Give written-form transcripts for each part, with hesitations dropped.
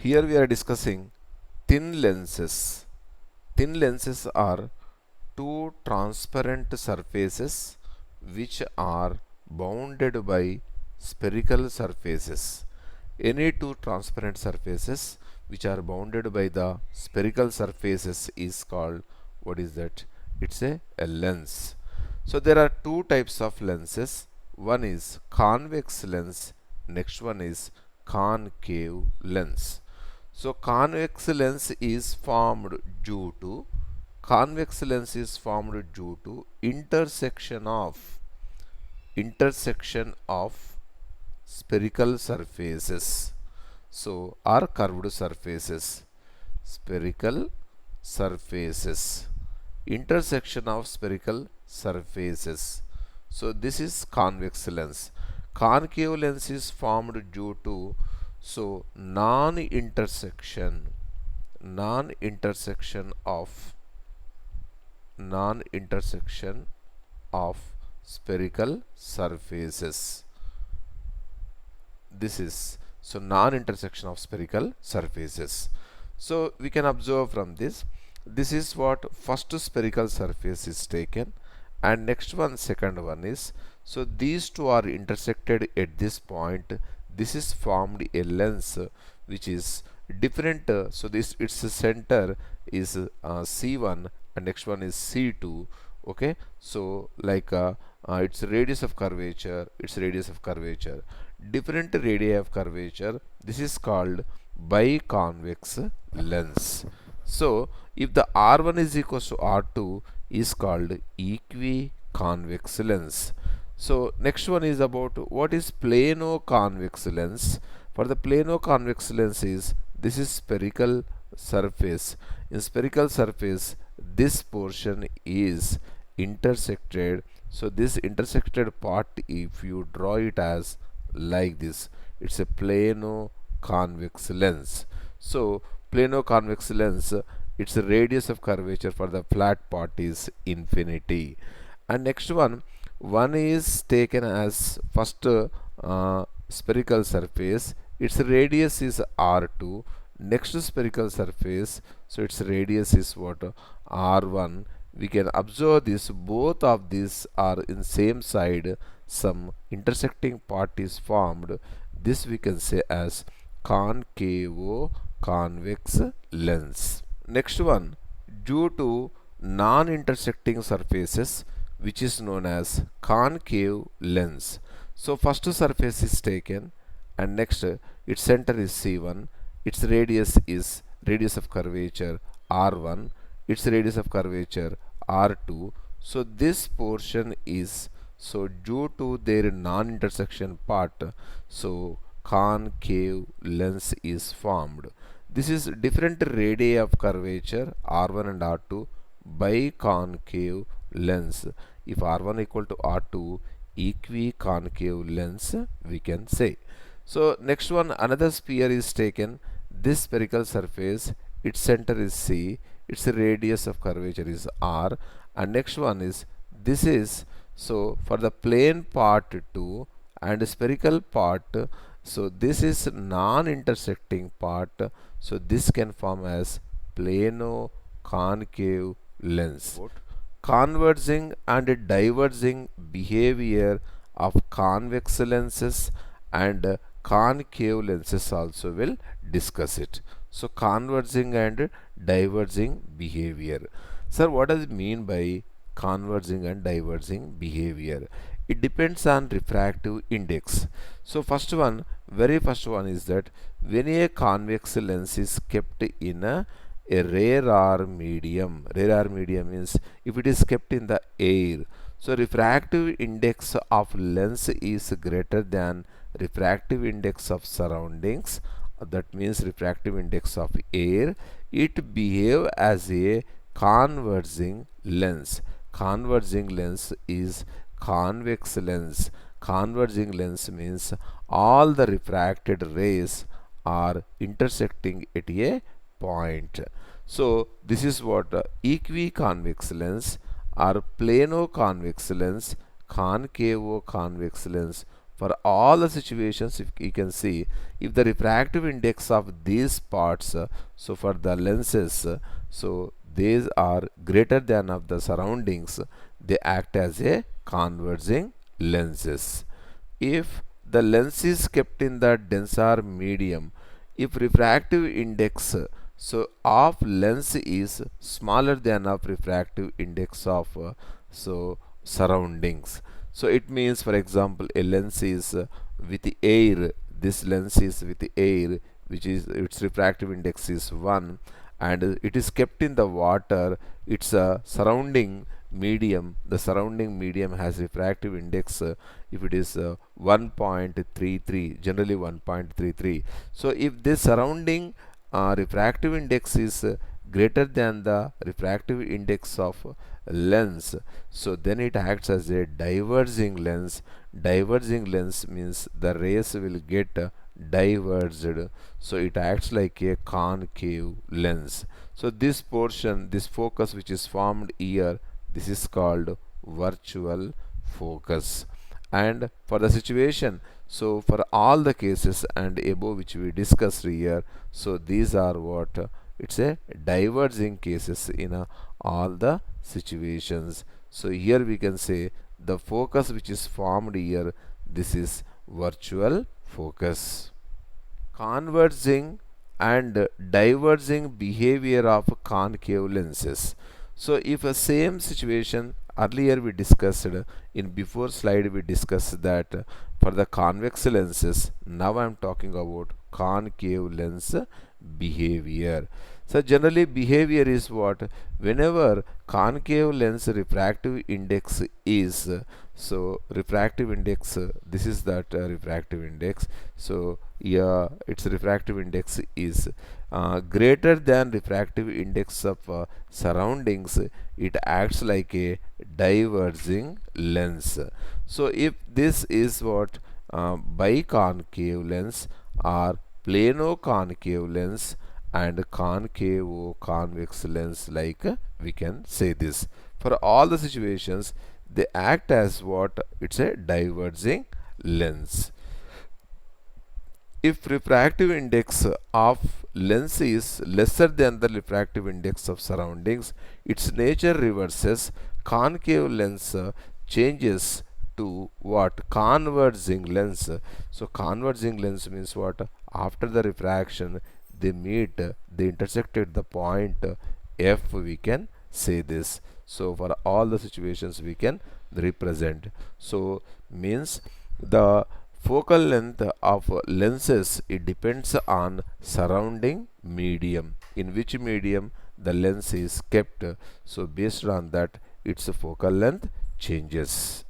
Here we are discussing thin lenses. Thin lenses are two transparent surfaces which are bounded by spherical surfaces. Any two transparent surfaces which are bounded by the spherical surfaces is called, what is that? It's a lens. So there are two types of lenses. One is convex lens, next one is concave lens. So convex lens is formed due to intersection of spherical surfaces, so or curved surfaces. Spherical surfaces, intersection of spherical surfaces, so this is convex lens. Concave lens is formed due to non-intersection of spherical surfaces. This is non-intersection of spherical surfaces. So we can observe from this is what first spherical surface is taken, and next one second one is, so these two are intersected at this point. This is formed a lens which is different. So this its center is C1 and next one is C2. Okay, so like its radius of curvature, different radii of curvature. This is called biconvex lens. So if the R1 is equals to R2 is called equiconvex lens. So next one is about what is plano-convex lens. For the plano-convex lens is, this is spherical surface. In spherical surface, this portion is intersected. So this intersected part, if you draw it as like this, it's a plano-convex lens. So plano-convex lens, its radius of curvature for the flat part is infinity. And next one is taken as first spherical surface. Its radius is R2. Next spherical surface, so its radius is what? R1. We can observe this, both of these are in same side, some intersecting part is formed. This we can say as concavo-convex lens. Next one, due to non-intersecting surfaces, which is known as concave lens. So first surface is taken, and next its center is C1. Its radius is radius of curvature R1. Its radius of curvature R2. So this portion is, so due to their non-intersection part, so concave lens is formed. This is different radii of curvature R1 and R2 biconcave lens. If R1 equal to R2, equiconcave lens we can say. So next one, another sphere is taken. This spherical surface, its center is C, its radius of curvature is R, and next one is, this is, so for the plane part 2 and spherical part, so this is non-intersecting part, so this can form as plano-concave lens. Converging and diverging behavior of convex lenses and concave lenses also will discuss it. So converging and diverging behavior. Sir, what does it mean by converging and diverging behavior? It depends on refractive index. So very first one is that when a convex lens is kept in a rarer medium. Rarer medium means if it is kept in the air, so refractive index of lens is greater than refractive index of surroundings. That means refractive index of air. It behave as a converging lens. Converging lens is convex lens. Converging lens means all the refracted rays are intersecting at a point. So this is what equiconvex lens or plano-convex lens, concavo-convex lens, for all the situations, if you can see, if the refractive index of these parts, so for the lenses, so these are greater than of the surroundings, they act as a converging lenses. If the lens is kept in the denser medium, if refractive index so of lens is smaller than of refractive index of so surroundings, so it means, for example, a lens is with air, this lens is with air, which is its refractive index is 1, and it is kept in the water, its surrounding medium, the surrounding medium has refractive index, if it is 1.33, generally 1.33. So if this surrounding refractive index is greater than the refractive index of lens, so then it acts as a diverging lens. Diverging lens means the rays will get diverged, so it acts like a concave lens. So this portion, this focus which is formed here, this is called virtual focus. And for the situation, so for all the cases and above which we discussed here, so these are what it's a diverging cases in all the situations. So here we can say the focus which is formed here, this is virtual focus. Converging and diverging behavior of concave lenses. So if a same situation, earlier we discussed in before slide, we discussed that for the convex lenses, now I am talking about concave lens behavior. So generally behavior is what, whenever concave lens refractive index is, so refractive index, this is that refractive index, so yeah, its refractive index is greater than refractive index of surroundings, it acts like a diverging lens. So if this is what biconcave lens or plano-concave lens and concave convex lens, like we can say this. For all the situations, they act as what, it's a diverging lens. If refractive index of lens is lesser than the refractive index of surroundings, its nature reverses. Concave lens changes to what, converging lens. So converging lens means what, after the refraction they meet, they intersect at the point F, we can say this. So for all the situations we can represent. So means the focal length of lenses, it depends on surrounding medium, in which medium the lens is kept, so based on that its focal length changes.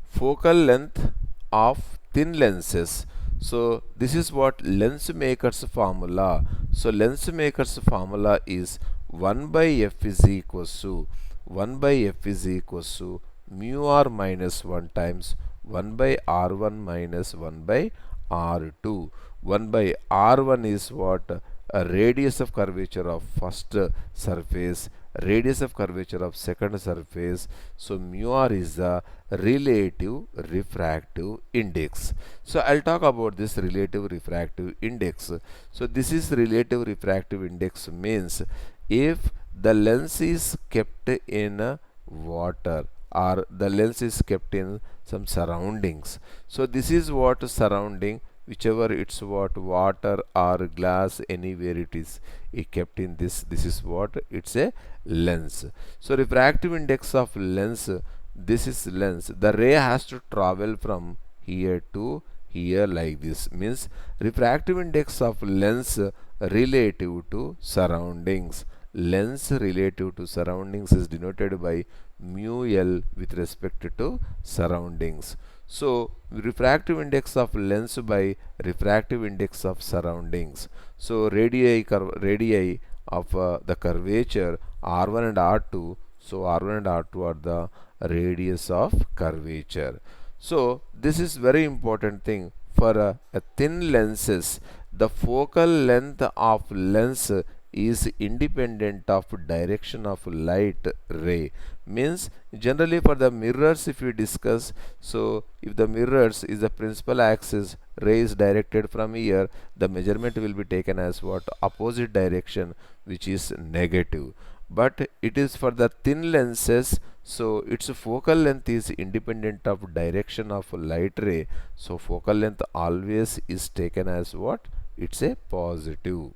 Focal length of thin lenses, so this is what lens maker's formula. So lens maker's formula is 1 by f is equals to 1 by f is equals to mu r minus 1 times 1 by r1 minus 1 by r2. 1 by r1 is what, a radius of curvature of first surface, radius of curvature of second surface. So mu r is the relative refractive index. So I'll talk about this relative refractive index. So this is relative refractive index means if the lens is kept in water or the lens is kept in some surroundings. So this is what surrounding, whichever it's what, water or glass, anywhere it is kept in this, this is what, it's a lens. So refractive index of lens, this is lens, the ray has to travel from here to here like this, means refractive index of lens relative to surroundings. Lens relative to surroundings is denoted by mu L with respect to surroundings. So refractive index of lens by refractive index of surroundings. So radii of the curvature R1 and R2. So R1 and R2 are the radius of curvature. So this is very important thing. For a thin lenses, the focal length of lens is independent of direction of light ray. Means generally for the mirrors if we discuss, so if the mirrors is the principal axis, ray is directed from here, the measurement will be taken as what? Opposite direction, which is negative. But it is for the thin lenses, so its focal length is independent of direction of light ray, so focal length always is taken as what? It's a positive.